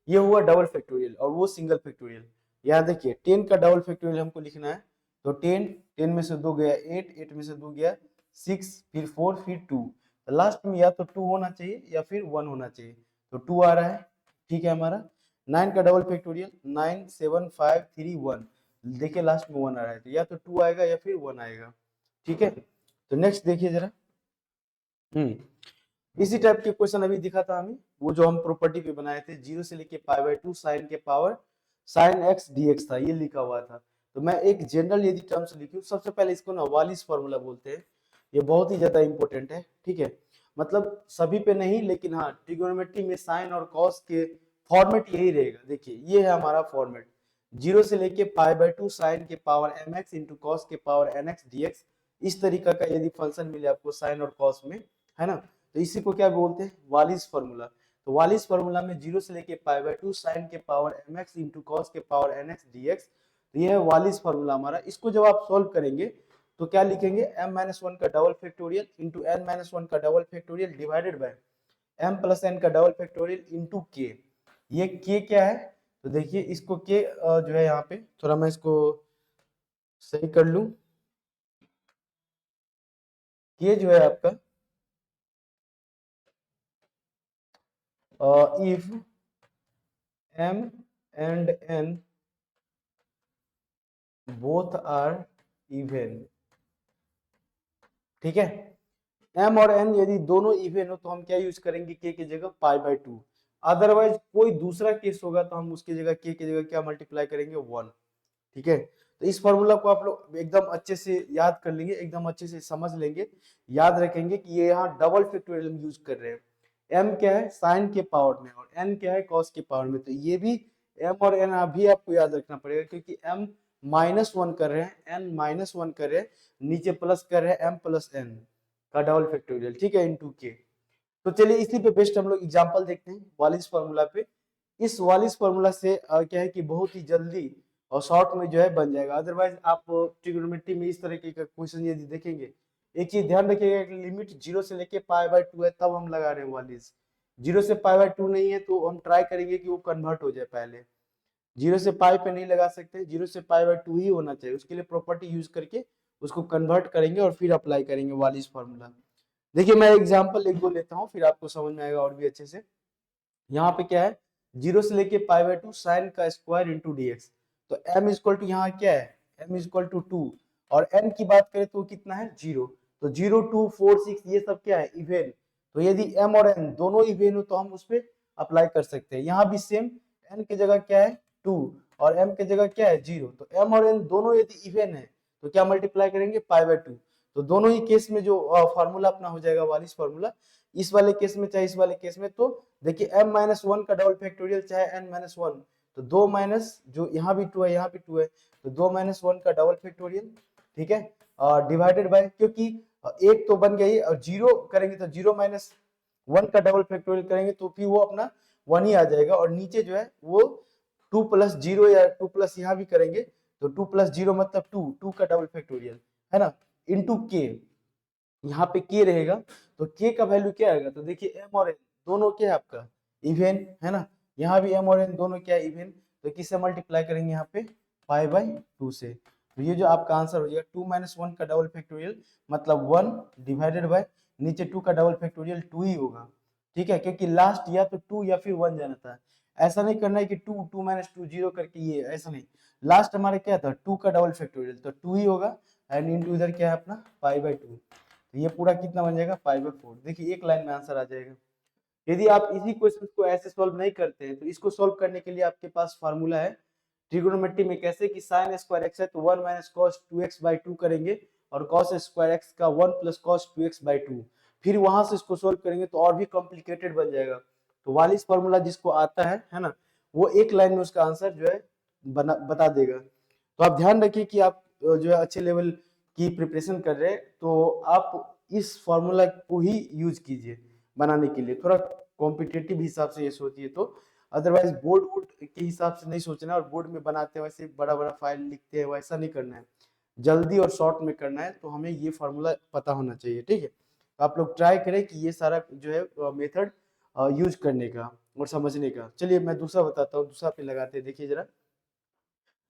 ये हुआ डबल फैक्टोरियल और वो सिंगल फैक्टोरियल। यहाँ देखिए 10 का डबल फैक्टोरियल हमको लिखना है, तो 10 में से 2 गया 8 में से 2 गया 6, फिर 4, फिर 2, तो लास्ट में या तो 2 होना चाहिए या फिर 1 होना चाहिए, तो 2 आ रहा है। ठीक है, हमारा 9 का डबल फैक्टोरियल 9 7 5 3 1, देखिए लास्ट में 1 आ रहा है, तो या तो 2 आएगा या फिर 1 आएगा। ठीक है, तो नेक्स्ट देखिए जरा। इसी टाइप के क्वेश्चन अभी दिखा था हमें, वो जो हम प्रॉपर्टी पे बनाए थे, 0 से लेके π/2 साइन के पावर साइन x dx था, ये लिखा हुआ था। तो मैं एक जनरल यदि टर्म्स लिखूं, सबसे पहले इसको ना वालिस फार्मूला बोलते हैं, ये बहुत ही ज्यादा इंपॉर्टेंट है। ठीक है, मतलब सभी पे नहीं, लेकिन हाँ ट्रिगोनोमेट्री में साइन और कॉस के फॉर्मेट यही रहेगा। देखिए ये है हमारा फॉर्मेट, 0 से लेके π/2 साइन के पावर mx इंटू कॉस के पावर nx dx, इस तरीका का यदि फंक्शन मिले आपको साइन और कॉस में, है ना, तो इसी को क्या बोलते हैं, वालिस फार्मूला। तो वालिस फार्मूला में 0 से लेके π/2 साइन के पावर mx इंटू कॉस के पावर nx dx, तो ये है वालिस फार्मूला हमारा। इसको जब आप सॉल्व करेंगे तो क्या लिखेंगे, m-1 का डबल फैक्टोरियल इंटू n-1 का double factorial divided by m+n का डबल फैक्टोरियल इंटू k। ये k क्या है, तो देखिए इसको k जो है यहाँ पे थोड़ा मैं इसको सही कर लूं, k जो है आपका if m and n both are even। ठीक है, m और n यदि दोनों इवन हो तो हम क्या यूज करेंगे, k की जगह π/2। अदरवाइज कोई दूसरा केस होगा तो हम उसकी जगह k की जगह क्या मल्टीप्लाई करेंगे, 1। ठीक है, तो इस फॉर्मूला को आप लोग एकदम अच्छे से याद कर लेंगे, एकदम अच्छे से समझ लेंगे, याद रखेंगे कि ये यहाँ डबल फैक्टोरियल यूज कर रहे हैं। m क्या है, साइन के पावर में, और n क्या है, कॉस के पावर में, तो ये भी m और n अभी आपको याद रखना पड़ेगा, क्योंकि m -1 कर रहे हैं, n -1 कर रहे हैं, नीचे प्लस कर रहे हैं m+n का डबल फैक्टोरियल। ठीक है, इंटू के। तो चलिए इसी पे बेस्ट हम लोग एग्जांपल देखते हैं वालिस फार्मूला पे। इस वालिस फार्मूला से क्या है कि बहुत ही जल्दी और शॉर्ट में जो है बन जाएगा। अदरवाइज आप ट्रिगोनोमेट्री में इस तरह के क्वेश्चन यदि देखेंगे, एक चीज ध्यान रखिएगा कि लिमिट 0 से लेके π/2 है तब हम लगा रहे हैं वालिस, 0 से π/2 नहीं है तो हम ट्राई करेंगे कि वो कन्वर्ट हो जाए पहले, 0 से पाई पे नहीं लगा सकते, 0 से π/2 ही होना चाहिए, उसके लिए प्रॉपर्टी यूज करके उसको कन्वर्ट करेंगे और फिर अप्लाई करेंगे वालिस फार्मूला। देखिए मैं एग्जांपल एक दो लेता हूँ, फिर आपको समझ में आएगा और भी अच्छे से। यहाँ पे क्या है, 0 से लेके π/2 साइन का स्क्वायर इंटू dx, तो m इक्वल टू यहाँ क्या है, m इक्वल टू 2, और n की बात करें तो कितना है, 0, तो 0 2 4 6 ये सब क्या है, इवेन। तो यदि m और n दोनों इवेन हो तो हम उस पर अप्लाई कर सकते हैं। यहाँ भी सेम, n की जगह क्या है 2 और m की जगह क्या है 0, तो m और n दोनों यदि इवेन है तो क्या मल्टीप्लाई करेंगे, π/2। तो दोनों ही केस में जो फार्मूला अपना हो जाएगा वालिस फार्मूला, इस वाले केस में चाहे इस वाले केस में, तो देखिए m-1 का डबल फैक्टोरियल चाहे n-1, तो 2 माइनस, जो यहाँ भी 2 है यहाँ भी 2 है, तो 2-1 का डबल फैक्टोरियल। ठीक है, डिवाइडेड बाय, क्योंकि एक तो बन गई और 0 करेंगे तो 0-1 का डबल फैक्टोरियल करेंगे तो फिर वो अपना 1 ही आ जाएगा, और नीचे जो है वो 2 + 0 या 2 प्लस यहाँ भी करेंगे तो 2 + 0 मतलब 2 का डबल फैक्टोरियल, है ना, इंटू के। यहाँ पे के रहेगा तो के का वैल्यू क्या आएगा, तो देखिए एम और एन दोनों क्या है आपका इवेन, है ना, यहाँ भी एम और एन दोनों क्या है इवेन, तो किससे मल्टीप्लाई करेंगे यहाँ पे π/2 से, तो ये जो आपका आंसर हो जाएगा 2-1 का डबल फैक्टोरियल मतलब 1 डिवाइडेड बाय नीचे 2 का डबल फैक्टोरियल 2 ही होगा। ठीक है, क्योंकि लास्ट या तो 2 या फिर 1 जाना था, ऐसा नहीं करना है कि 2 0 करके, ये ऐसा नहीं, लास्ट हमारा क्या था 2 का डबल फैक्टोरियल तो 2 ही होगा, एंड इंटू इधर क्या है अपना π/2, तो ये पूरा कितना बन जाएगा π/4। देखिए एक लाइन में आंसर आ जाएगा। यदि आप इसी क्वेश्चन को ऐसे सॉल्व नहीं करते हैं तो इसको सॉल्व करने के लिए आपके पास फार्मूला है ट्रिगोनोमेट्री में, कैसे कि sin स्क्वायर x है तो 1 - cos 2x/2 करेंगे, और cos स्क्वायर x का 1 + cos 2x/2, फिर वहां से इसको सॉल्व करेंगे तो और भी कॉम्प्लिकेटेड बन जाएगा। तो वालिस फार्मूला जिसको आता है ना, वो एक लाइन में उसका आंसर जो है बता देगा। तो आप ध्यान रखिए कि आप जो है अच्छे लेवल की प्रिपरेशन कर रहे हैं तो आप इस फॉर्मूला को ही यूज कीजिए बनाने के लिए, थोड़ा कॉम्पिटेटिव हिसाब से ये सोचिए, तो अदरवाइज बोर्ड के हिसाब से नहीं सोचना, और बोर्ड में बनाते हैं वैसे बड़ा बड़ा फाइल लिखते हैं वैसा नहीं करना है। जल्दी और शॉर्ट में करना है तो हमें ये फार्मूला पता होना चाहिए, ठीक है। तो आप लोग ट्राई करें कि ये सारा जो है मेथड यूज करने का और समझने का। चलिए मैं दूसरा बताता हूँ, दूसरा पे लगाते हैं, देखिए जरा।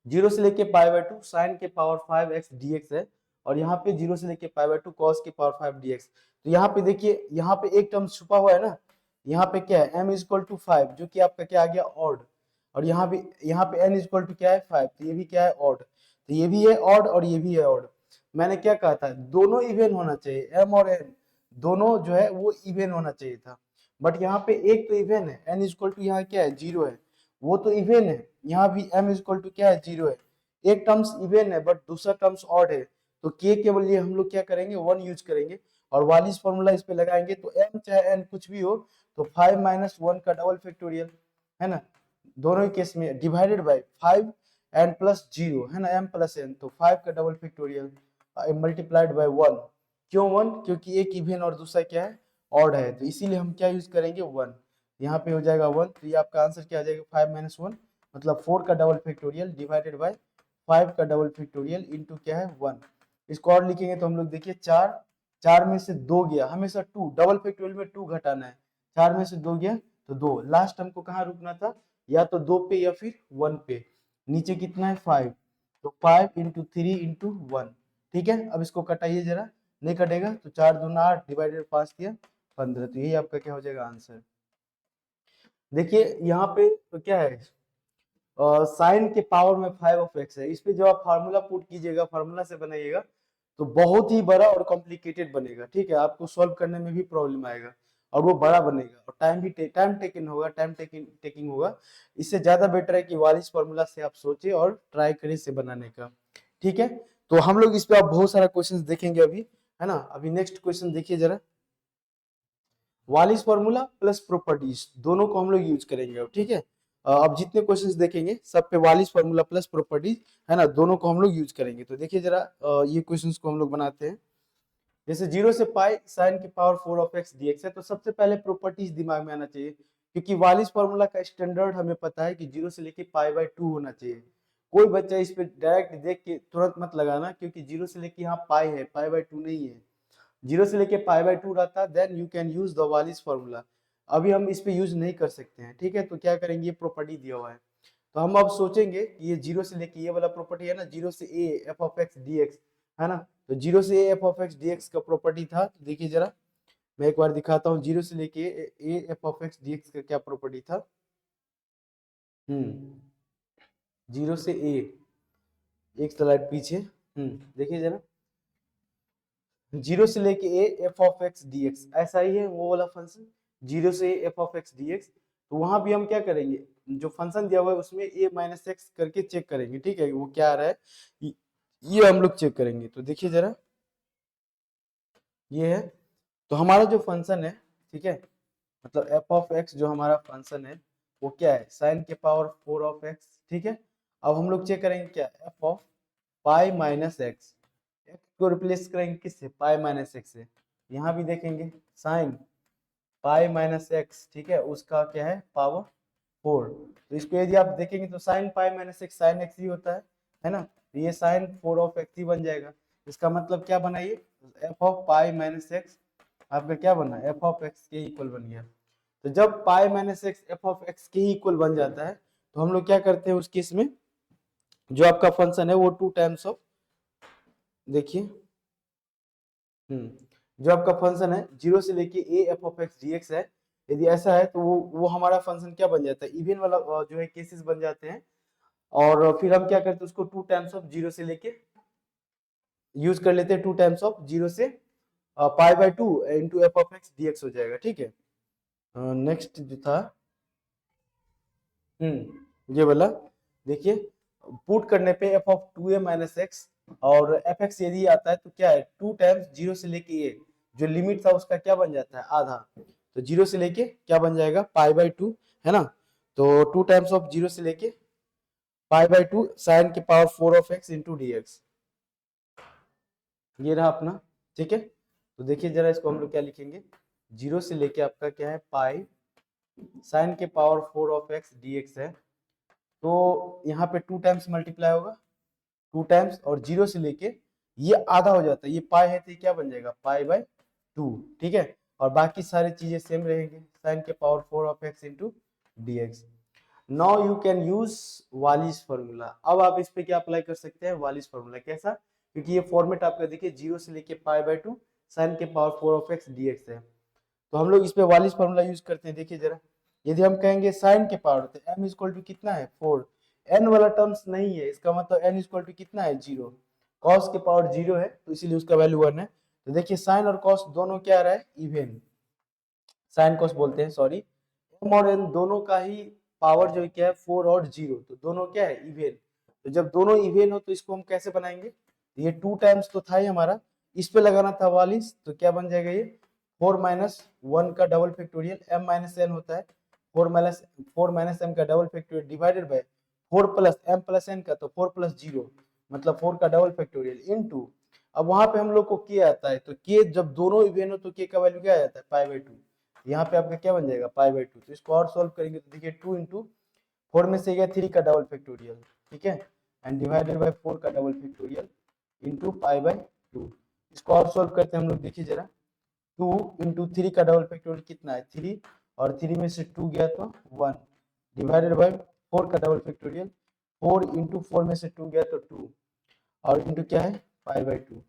0 से लेके π/2 साइन के पावर 5x dx है, और यहाँ पे 0 से लेके π/2 कॉस के पावर 5 dx। तो यहाँ पे देखिए, यहाँ पे एक टर्म छुपा हुआ है ना, यहाँ पे क्या है m इक्वल टू 5, जो कि आपका क्या आ गया ऑड, और यहाँ पे n इक्वल टू क्या है 5, तो ये भी क्या है ऑड, तो ये भी है ऑड और ये भी है ऑड। मैंने क्या कहा था, दोनों इवन होना चाहिए, m और n दोनों जो है वो इवन होना चाहिए था, बट यहाँ पे एक तो इवन है, n इक्वल टू यहाँ क्या है 0 है, वो तो इवन है, यहाँ भी m इक्वल टू क्या है 0 है, एक टर्म्स इवन है बट दूसरा टर्म्स ऑड है, तो k के लिए हम लोग क्या करेंगे 1 यूज करेंगे, और वालिस फॉर्मूला इस पे लगाएंगे, तो m चाहे n कुछ भी हो तो 5 माइनस 1 का डबल फैक्टोरियल है ना, दोनों ही केस में डिवाइडेड बाय 5 n प्लस 0 है ना, m प्लस n, तो 5 का डबल फैक्टोरियल मल्टीप्लाइड बाय 1। क्यों 1? क्योंकि एक इवन और दूसरा क्या है ऑड है, तो इसीलिए हम क्या यूज करेंगे 1। यहाँ पे हो जाएगा 1, तो ये आपका आंसर क्या आ जाएगा 5 माइनस 1, मतलब 4 का डबल फैक्टोरियल डिवाइडेड बाय 5 का डबल फैक्टोरियल इंटू क्या है 1। इसको और लिखेंगे तो हम लोग देखिए 4, 4 में से 2 गया, हमेशा 2 डबल फैक्टोरियल में 2 घटाना है, 4 में से 2 गया तो 2, लास्ट हमको कहाँ रुकना था, या तो 2 पे या फिर 1 पे। नीचे कितना है 5, तो 5 इंटू 3 इंटू 1, ठीक है। अब इसको कटाइए जरा, नहीं कटेगा तो 4 दूना 8 डिवाइडेड 5 किया 15, तो यही आपका क्या हो जाएगा आंसर। देखिए यहाँ पे तो क्या है, साइन के पावर में 5 है, इस पे जब आप फार्मूला पुट कीजिएगा, फार्मूला से बनाइएगा तो बहुत ही बड़ा और कॉम्प्लिकेटेड बनेगा, ठीक है, आपको सॉल्व करने में भी प्रॉब्लम आएगा, और वो बड़ा बनेगा और टाइम टेकिंग होगा, टेकिंग होगा। इससे ज्यादा बेटर है कि वालिस फार्मूला से आप सोचे और ट्राई करें इसे बनाने का, ठीक है। तो हम लोग इस पे आप बहुत सारा क्वेश्चन देखेंगे अभी, है ना। अभी नेक्स्ट क्वेश्चन देखिए जरा, वालिस फार्मूला प्लस प्रॉपर्टीज दोनों को हम लोग यूज करेंगे अब, ठीक है। अब जितने क्वेश्चंस देखेंगे सब पे वालिस फार्मूला प्लस प्रॉपर्टीज है ना, दोनों को हम लोग यूज करेंगे। तो देखिए जरा, ये क्वेश्चंस को हम लोग बनाते हैं। जैसे 0 से पाई साइन की पावर 4 ऑफ एक्स dx है, तो सबसे पहले प्रॉपर्टीज दिमाग में आना चाहिए, क्योंकि वालिस फार्मूला का स्टैंडर्ड हमें पता है कि 0 से लेके π/2 होना चाहिए। कोई बच्चा इस पे डायरेक्ट देख के तुरंत मत लगाना, क्योंकि 0 से लेके यहाँ पाई है, π/2 नहीं है। 0 से लेके π/2 रहता, then you can use the Wallis formula. अभी हम इस पे यूज नहीं कर सकते हैं, ठीक है। तो क्या करेंगे, ये प्रॉपर्टी दिया हुआ है, तो हम अब सोचेंगे कि ये 0 से लेके ये वाला प्रॉपर्टी है ना, 0 से a f of x dx है ना, तो 0 से a f of x dx का प्रॉपर्टी था, तो देखिए जरा मैं एक बार दिखाता हूँ 0 से लेके a f of x dx का क्या प्रॉपर्टी था। 0 से a, एक स्लाइड पीछे, देखिए जरा, 0 से लेके a f of x dx ऐसा ही है वो वाला फंक्शन, 0 से a f of x dx। तो वहां भी हम क्या करेंगे, जो फंक्शन दिया हुआ है उसमें a माइनस एक्स करके चेक करेंगे, ठीक है, वो क्या आ रहा है ये हम लोग चेक करेंगे। तो देखिए जरा, ये है, तो हमारा जो फंक्शन है, ठीक है, मतलब f ऑफ x जो हमारा फंक्शन है वो क्या है, साइन के पावर 4 ऑफ x, ठीक है। अब हम लोग चेक करेंगे क्या, f of pi minus x, x को रिप्लेस करेंगे किससे, पाई माइनस एक्स से। यहाँ भी देखेंगे साइन पाई माइनस एक्स, ठीक है, उसका क्या है पावर 4, तो इसको यदि आप देखेंगे तो sine pi minus X sine X ही होता है ना, तो ये साइन 4 ऑफ एक्स ही बन जाएगा। इसका मतलब क्या बना, ये F of pi minus x आपका क्या बना, एफ ऑफ एक्स के इक्वल बन गया। तो जब पाई minus x F of x के इक्वल बन जाता है, तो हम लोग क्या करते हैं उस केस में, जो आपका फंक्शन है वो 2 टाइम्स ऑफ, देखिए, जो आपका फंक्शन है 0 से लेके a f of x dx है, यदि ऐसा है तो वो हमारा फंक्शन क्या बन जाता है, इवन वाला जो है केसेस बन जाते हैं, और फिर हम क्या करते हैं उसको 2 टाइम्स ऑफ 0 से लेके यूज कर लेते हैं, 2 टाइम्स ऑफ 0 से π/2 into F of X dx हो जाएगा, ठीक है। नेक्स्ट जो था, ये वाला देखिए, पुट करने पे f of 2a minus x, और एफ एक्स यदि आता है तो क्या है 2 टाइम्स 0 से लेके a, जो लिमिट था उसका क्या बन जाता है आधा, तो 0 से लेके क्या बन जाएगा π/2 है ना, तो 2 टाइम्स ऑफ 0 से लेके π/2 साइन के power 4 of x into dx, ये रहा अपना, ठीक है। तो देखिए जरा इसको हम लोग क्या लिखेंगे, 0 से लेके आपका क्या है पाई साइन के पावर 4 ऑफ x dx है, तो यहाँ पे 2 टाइम्स मल्टीप्लाई होगा, 2 टाइम्स, और 0 से लेके ये आधा हो जाता है, ये पाई है तो ये क्या बन जाएगा पाई बाय 2, ठीक है। और बाकी सारी चीजें सेम रहेंगे, साइन के power 4 of x into D x. Now you can use Wallis formula. अब आप इस पे क्या अप्लाई कर सकते हैं, वालिस फॉर्मूला। कैसा, क्योंकि ये फॉर्मेट आपका देखिए 0 से लेके पाई बाय 2 साइन के power 4 of x d x है, तो हम लोग इस पे वालिस फॉर्मूला यूज करते हैं। देखिए जरा, यदि हम कहेंगे साइन के पावर तो m इक्वल टू कितना है 4, n वाला टर्म्स नहीं है, इसका मतलब n इक्वल टू कितना है 0, cos के पावर 0 है तो इसीलिए उसका वैल्यू 1 है। तो देखिए साइन और cos दोनों क्या आ रहा है इवन, साइन cos बोलते हैं सॉरी, m और n दोनों का ही पावर जो क्या है 4 और 0, तो दोनों क्या है इवन। तो जब दोनों इवन हो तो इसको हम कैसे बनाएंगे, ये 2 टाइम्स तो था ही हमारा, इस पे लगाना था वालिस, तो क्या बन जाएगा ये 4 माइनस 1 का double factorial, m minus n होता है 4 माइनस m का double factorial divided by 4 plus m plus n का, तो 4 प्लस 0 मतलब 4 का डबल फैक्टोरियल इनटू, अब वहां पे हम लोग को k आता है, तो k जब दोनों इवन हो तो k का वैल्यू क्या आ जाता है पाई बाय 2, यहाँ पे आपका क्या बन जाएगा पाई बाय 2। तो इसको और सॉल्व करेंगे तो देखिए 2 इंटू 4 में से गया 3 का डबल फैक्टोरियल, ठीक है, एंड डिवाइडेड बाय 4 का double factorial into pi by 2। इसको और सॉल्व करते हैं हम लोग, देखिए जरा 2 इंटू 3 का डबल फैक्टोरियल कितना है 3, और 3 में से 2 गया तो 1 डिवाइडेड बाय 4 का डबल फैक्टोरियल, 4 इंटू 4 में से 2 गया तो 2, और इंटू क्या है पाई बाय 2,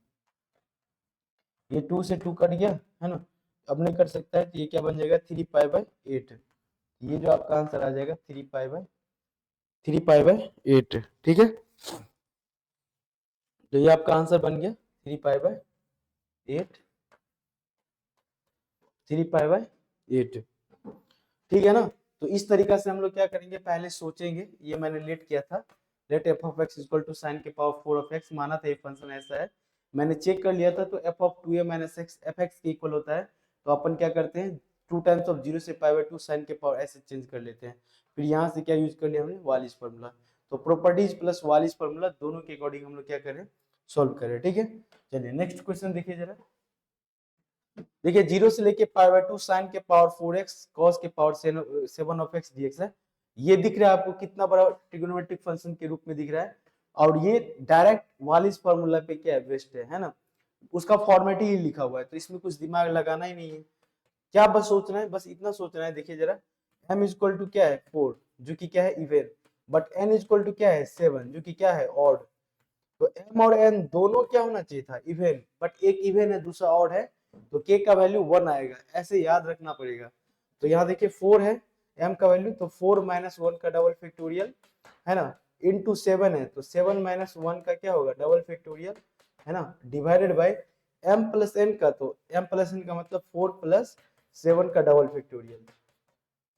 ये 2 से 2 कट गया है ना, अब नहीं कर सकता है तो ये क्या बन जाएगा 3 पाई बाय 8, ये जो आपका आंसर आ जाएगा 3 पाई बाय 8, ठीक है। तो ये आपका आंसर बन गया 3 पाई बाय 8, 3 पाई बाय 8, ठीक है ना। तो इस तरीका से हम लोग क्या करेंगे, पहले सोचेंगे, ये मैंने लेट किया था, let F of x equal to sine के पावर 4 ऑफ एक्स, माना था ये फंक्शन ऐसा है, मैंने चेक कर लिया था, तो F of 2a minus x F x के इक्वल होता है, तो अपन क्या करते हैं 2 टाइम्स ऑफ 0 से पाई बाय 2 साइन के पावर ऐसे चेंज कर लेते हैं, फिर यहाँ से क्या यूज कर लिया हमने वालिस फार्मूला, तो प्रॉपर्टीज प्लस वालिस फार्मूला दोनों के अकॉर्डिंग हम लोग क्या करें सोल्व करें, ठीक है। चलिए नेक्स्ट क्वेश्चन देखिए जरा, देखिए 0 से लेके पाई बाय 2 साइन के पावर 4x cos के पावर 7 ऑफ x dx है, ये दिख रहा है आपको कितना बड़ा ट्रिगोनोमेट्रिक फंक्शन के रूप में दिख रहा है, और ये डायरेक्ट वालिस फार्मूला पे क्या है बेस्ड है ना, उसका फॉर्मेट ही लिखा हुआ है, तो इसमें कुछ दिमाग लगाना ही नहीं है, क्या बस सोचना है, बस इतना सोचना है। देखिए जरा m इक्वल टू क्या है 4 जो कि क्या है even, but n equal to क्या है 7 जो कि क्या है ऑड, तो m और n दोनों क्या होना चाहिए था इवन, बट एक इवन है दूसरा ऑड है, तो k का वैल्यू 1 आएगा, ऐसे याद रखना पड़ेगा। तो यहाँ देखिए 4 है m का वैल्यू, तो 4 माइनस 1 का डबल फैक्टोरियल है ना, इनटू 7 है, तो 7 माइनस 1 का क्या होगा डबल फैक्टोरियल है ना, divided bye m plus n का, तो m प्लस n का मतलब 4 प्लस 7 का डबल फैक्टोरियल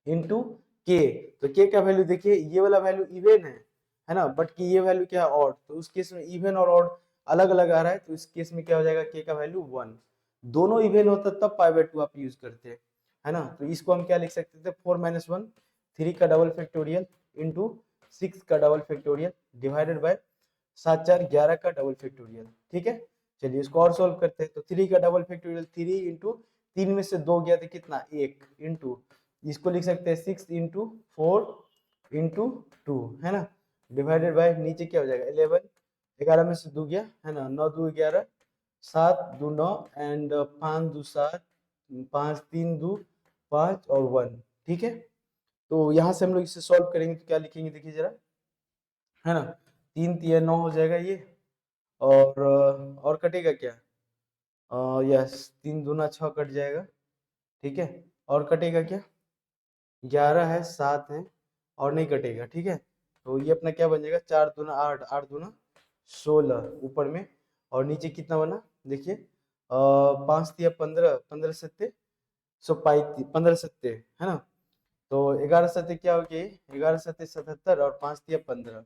इनटू k, तो k का वैल्यू देखिए ये वाला वैल्यू इवन है ना, बट की ये वैल्यू क्या है ऑड, तो उस केस में इवन और ऑड अलग अलग आ रहा है, तो इस केस में क्या हो जाएगा k का वैल्यू 1, दोनों इवन होता तब पाई बाय 2 आप यूज करते हैं है ना, तो इसको हम क्या लिख सकते थे 4 माइनस 1 3 का डबल फैक्टोरियल इंटू 6 का डबल फैक्टोरियल डिवाइडेड बाय 7 4 11 का डबल फैक्टोरियल, ठीक है। चलिए इसको और सोल्व करते हैं, तो 3 का डबल फैक्टोरियल 3 इंटू 3 में से 2 गया तो कितना 1 इंटू, इसको लिख सकते हैं 6 इंटू 4 इंटू 2 है ना, डिवाइडेड बाय नीचे क्या हो जाएगा 11, 11 में से 2 गया है ना, 9 2 11, 7 2 9 एंड 5 2 7, 5 3 2 5 और 1, ठीक है। तो यहाँ से हम लोग इसे सॉल्व करेंगे तो क्या लिखेंगे देखिए जरा, है ना 3 3 9 हो जाएगा ये, और कटेगा क्या, यस 3 दूना 6 कट जाएगा, ठीक है, और कटेगा क्या 11 है 7 है और नहीं कटेगा, ठीक है, तो ये अपना क्या बन जाएगा 4 दूना 8 8 दूना 16 ऊपर में, और नीचे कितना बना देखिए 5 तिया 15 15 सत्ते 15 सत्ते है ना, तो 11 सत्ते क्या हो गए 11 सत्ते 77 और 5 तिया 15,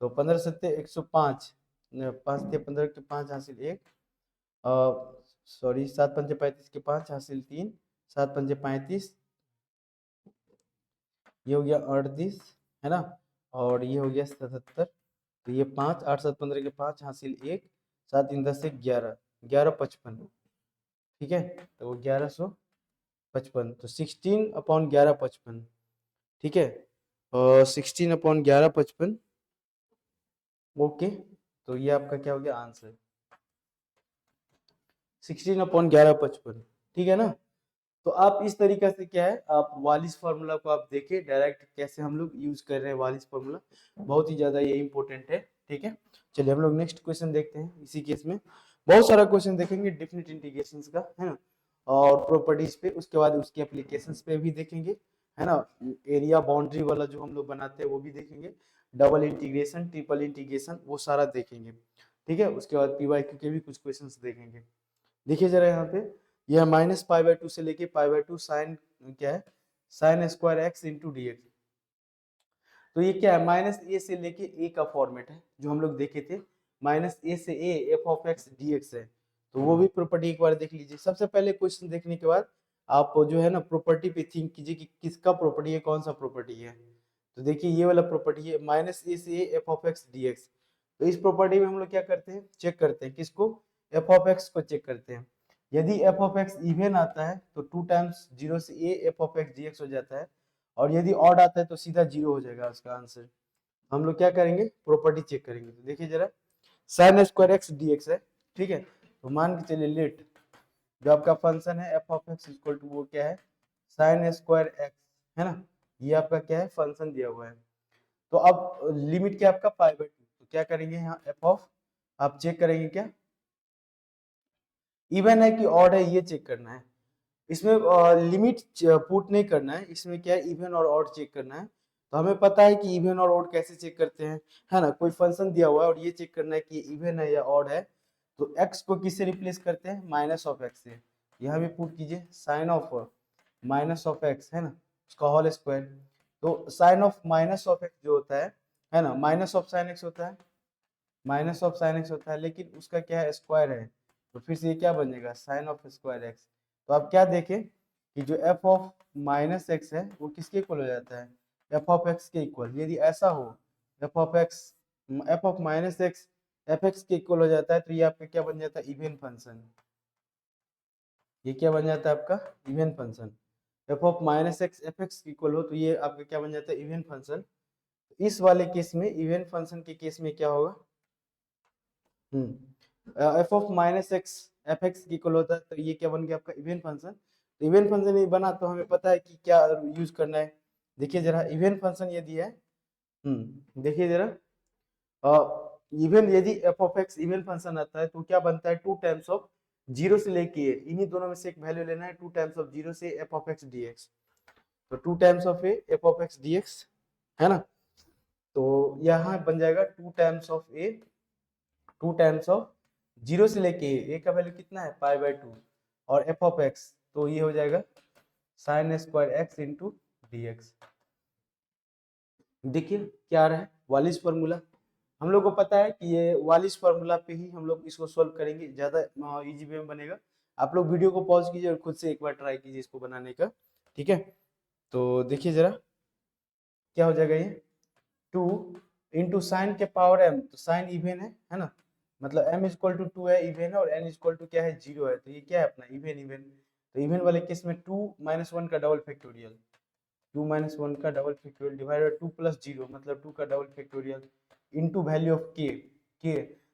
तो 15 सत्ते 105, 5 तिया 15 के 5 हासिल 1, सॉरी 7 पंजे 35 के 5 हासिल 3, 7 पंजे 35, ये हो गया 38 है ना, और ये हो गया 77, तो ये 5 8 7 15 के 5 हासिल 1, 7 3 10 से 11 11 55, ठीक है, तो 1155, तो 16 अपॉन 1155, ठीक है, और 16 अपॉन 1155, ओके, तो ये आपका क्या हो गया आंसर 16/11/55, ठीक है ना। तो आप इस तरीके से क्या है, आप वालिस फार्मूला को आप देखिए डायरेक्ट कैसे हम लोग यूज कर रहे हैं वालिस फार्मूला, बहुत ही ज्यादा ये इंपॉर्टेंट है, ठीक है। चलिए हम लोग नेक्स्ट क्वेश्चन देखते हैं। इसी केस में बहुत सारा क्वेश्चन देखेंगे डेफिनेट इंटीग्रेशंस का, है ना, और प्रॉपर्टीज पे, उसके बाद उसके एप्लीकेशंस पे भी देखेंगे, है ना। एरिया बाउंड्री वाला जो हम लोग बनाते हैं वो भी देखेंगे, डबल इंटीग्रेशन, ट्रिपल इंटीग्रेशन, वो सारा देखेंगे, ठीक है। उसके बाद पीवाईक्यू के भी कुछ क्वेश्चंस देखेंगे। देखिए जरा यहाँ पे, यह -π/2 से लेके π/2 साइन क्या है, sine square x into D x. तो ये क्या है, -a से लेके a का फॉर्मेट है जो हम लोग देखे थे, -a से a f of x d x है। तो वो भी प्रॉपर्टी एक बार देख लीजिए। सबसे पहले क्वेश्चन देखने के बाद आप जो है ना प्रॉपर्टी पे थिंक कीजिए कि किसका प्रॉपर्टी है, कौन सा प्रॉपर्टी है। तो देखिए ये वाला प्रॉपर्टी है, -a से a f of x d x. तो इस प्रॉपर्टी में हम लोग क्या करते हैं, चेक करते हैं किसको, f ऑफ एक्स को चेक करते हैं। यदि f ऑफ एक्स इवन आता है तो 2 टाइम्स 0 से a f of X dx हो जाता है, और यदि ऑड आता है तो सीधा 0 हो जाएगा उसका आंसर। हम लोग क्या करेंगे, प्रॉपर्टी चेक करेंगे। तो देखिए जरा, साइन स्क्वायर एक्स dx है, ठीक है। तो मान के चलिए लेट जो आपका फंक्शन है f of x equal to वो क्या है, साइन स्क्वायर एक्स, है ना। ये आपका क्या है, फंक्शन दिया हुआ है। तो अब लिमिट क्या आपका π/2, तो क्या करेंगे यहाँ f ऑफ, आप चेक करेंगे क्या इवन है कि ऑड है, ये चेक करना है। इसमें लिमिट पुट नहीं करना है, इसमें क्या है इवन और ऑड चेक करना है। तो हमें पता है कि इवन और ऑड कैसे चेक करते हैं, है ना। कोई फंक्शन दिया हुआ है और ये चेक करना है कि इवन है या ऑड है। तो x को किससे रिप्लेस करते हैं, माइनस ऑफ एक्स से। यहाँ भी पुट कीजिए sine of minus of x, है ना, उसका होल स्क्वायर। तो sine of minus of x जो होता है ना, माइनस ऑफ साइन एक्स होता है, माइनस ऑफ साइन एक्स होता है, लेकिन उसका क्या है, स्क्वायर है। तो फिर से ये क्या बन जाएगा, साइन ऑफ स्क्वायर एक्स। तो आप क्या देखें कि जो एफ ऑफ माइनस एक्स है वो किसके इक्वल हो जाता है, एफ ऑफ एक्स के इक्वल। यदि ऐसा हो F of x, F of minus x F x के इक्वल हो जाता है, तो ये आपका क्या बन जाता है, इवन फंक्शन। ये क्या बन जाता है आपका, even function. F of minus x F x के इक्वल हो तो ये आपका क्या बन जाता है, इवन फंक्शन। इस वाले केस में, इवन फंक्शन के केस में क्या होगा, F of minus x F x की इक्वल होता है, तो ये क्या बन गया आपका, इवन फंक्शन। तो इवन फंक्शन ये बना तो हमें पता है कि क्या यूज करना है। देखिए जरा, इवन फंक्शन यदि है, देखिए जरा, इवन यदि F of x even function आता है तो क्या बनता है, 2 टाइम्स ऑफ 0 से लेके इन्हीं दोनों में से एक वैल्यू लेना है, 2 टाइम्स ऑफ 0 से एफ ऑफ एक्स dx। तो 2 times of A F of X dx, है ना। तो यहाँ बन जाएगा 2 times of A, 2 times of 0 से लेके ए का वैल्यू कितना है, π/2, और एफ ऑफ एक्स, तो ये हो जाएगा sine square x into D x. देखिए क्या आ रहा है, वालिस फार्मूला। हम लोग को पता है कि ये वालिस फार्मूला पे ही हम लोग इसको सॉल्व करेंगे, ज़्यादा इजी वे में बनेगा। आप लोग वीडियो को पॉज कीजिए और खुद से एक बार ट्राई कीजिए इसको बनाने का, ठीक है। तो देखिए जरा क्या हो जाएगा, ये 2 इंटू साइन के पावर m, तो साइन इवन है ना, मतलब m इक्वल टू 2 है, इवन है, और n इक्वल टू क्या है, 0 है। तो ये क्या है अपना इवन, इवन। तो इवन वाले केस में 2 - 1 का डबल फैक्टोरियल, 2 - 1 का डबल फैक्टोरियल डिवाइडेड 2 + 0 मतलब 2 का double factorial into value of के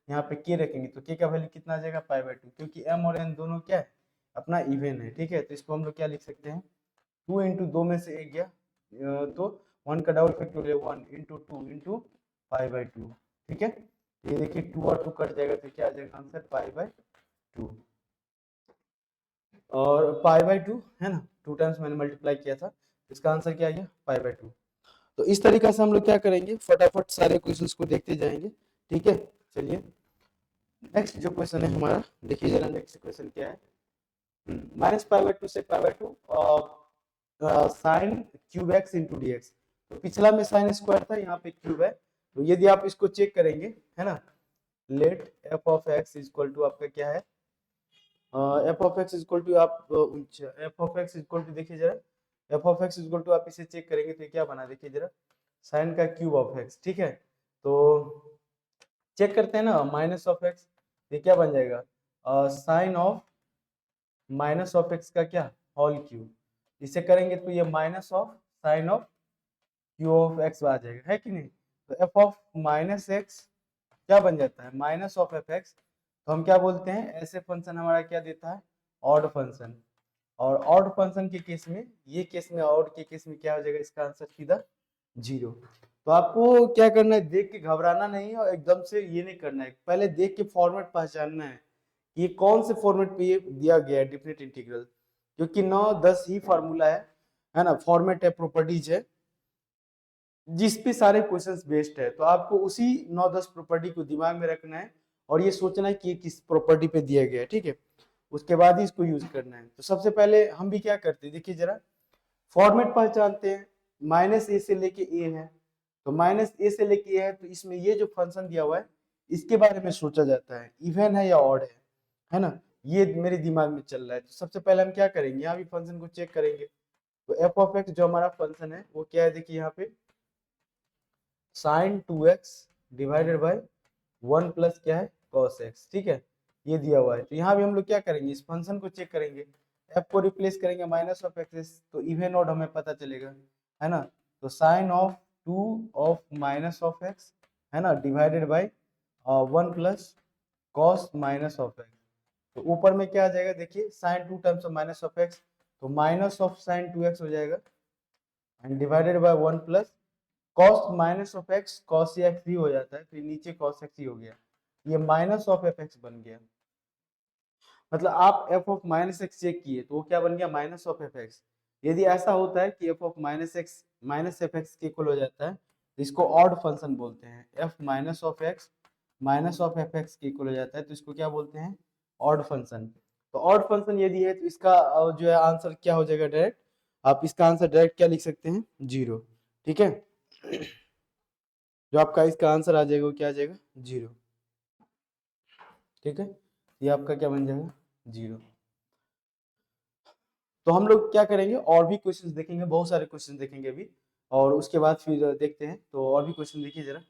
यहाँ पे के रखेंगे तो के का वैल्यू कितना आ जाएगा, π/2, क्योंकि m और n दोनों क्या है अपना इवन है, ठीक है। तो इसको हम लोग क्या लिख सकते हैं, 2 इंटू 2 में से एक गया, तो 1 का डबल फैक्टोरियल 1 इंटू 2 इंटू π/2, ठीक है। ये देखिए 2 और 2 कट जाएगा तो क्या आ जाएगा आंसर, π/2। और π/2 है ना, 2 टाइम्स मैंने मल्टीप्लाई किया था, इसका आंसर क्या आ गया, π/2। तो इस तरीके से हम लोग क्या करेंगे, फटाफट सारे क्वेश्चंस को देखते जाएंगे, ठीक है। चलिए नेक्स्ट जो क्वेश्चन है हमारा, देखिए जरा नेक्स्ट क्वेश्चन क्या है, -π/2 से π/2 sine cube X into D x. तो पिछला में साइन स्क्वायर था, यहाँ पे क्यूब है। तो यदि आप इसको चेक करेंगे, है ना, let F of x equal to आपका क्या है, F of x equal to आप F of x equal to, देखिए जरा, F of x equal to आप इसे चेक करेंगे तो क्या बना, देखिए जरा, साइन का क्यूब ऑफ एक्स, ठीक है। तो चेक करते हैं ना, माइनस ऑफ एक्स, ये क्या बन जाएगा, sine of minus of X का क्या, होल क्यूब। इसे करेंगे तो ये minus of sine of cube of X आ जाएगा, है कि नहीं। तो एफ ऑफ माइनस एक्स क्या बन जाता है, माइनस ऑफ एफ एक्स। तो हम क्या बोलते हैं, ऐसे फंक्शन हमारा क्या देता है, ऑड फंक्शन। और ऑड फंक्शन के केस में, ये केस में, ऑड के केस में क्या हो जाएगा, इसका आंसर सीधा 0। तो आपको क्या करना है, देख के घबराना नहीं है और एकदम से ये नहीं करना है, पहले देख के फॉर्मेट पहचानना है ये कौन से फॉर्मेट पे ये दिया गया है डेफिनेट इंटीग्रल, क्योंकि 9-10 ही फार्मूला है ना, फॉर्मेट है, प्रॉपर्टीज है, जिस पे सारे क्वेश्चंस बेस्ड है। तो आपको उसी 9-10 प्रॉपर्टी को दिमाग में रखना है और ये सोचना है कि ये किस प्रॉपर्टी पे दिया गया है, ठीक है, उसके बाद ही इसको यूज करना है। तो सबसे पहले हम भी क्या करते हैं, देखिए जरा, फॉर्मेट पहचानते हैं, माइनस ए से लेके ए है, तो माइनस ए से लेके ए है, तो इसमें ये जो फंक्शन दिया हुआ है इसके बारे में सोचा जाता है, इवन है या ऑड है ना, ये मेरे दिमाग में चल रहा है। तो सबसे पहले हम क्या करेंगे, यहाँ भी फंक्शन को चेक करेंगे। तो एफ ऑफ एक्स जो हमारा फंक्शन है वो क्या है, देखिए यहाँ पे sign 2x divided by 1 plus क्या है, cos x, ठीक है, ये दिया हुआ है। तो यहाँ भी हम लोग क्या करेंगे, इस फंक्शन को चेक करेंगे, f को रिप्लेस करेंगे माइनस ऑफ एक्स, तो इवन ऑड हमें पता चलेगा, है ना। तो sine of 2 of minus of x, है ना, divided by 1 plus cos minus of X. तो ऊपर में क्या आ जाएगा, देखिए sine 2 times of minus of X, तो माइनस ऑफ साइन 2x हो जाएगा and divided by 1 plus cos minus of X, cos X ही हो जाता है, फिर नीचे कॉस एक्स ही हो गया, ये माइनस ऑफ एफ एक्स बन गया। मतलब आप F of minus x check किए तो वो क्या बन गया, माइनस ऑफ एफ एक्स। यदि ऐसा होता है कि F of minus x minus F x के इक्वल हो जाता है तो इसको ऑड फंक्शन बोलते हैं, F minus of x minus of F x के इक्वल हो जाता है तो इसको क्या बोलते हैं, ऑड फंक्शन। तो ऑड फंक्शन यदि है तो इसका जो है आंसर क्या हो जाएगा, डायरेक्ट आप इसका आंसर डायरेक्ट क्या लिख सकते हैं, 0, ठीक है। जो आपका इसका आंसर आ जाएगा वो क्या आ जाएगा, 0, ठीक है, ये आपका क्या बन जाएगा, 0। तो हम लोग क्या करेंगे, और भी क्वेश्चंस देखेंगे, बहुत सारे क्वेश्चन देखेंगे अभी, और उसके बाद फिर देखते हैं। तो और भी क्वेश्चन देखिए जरा,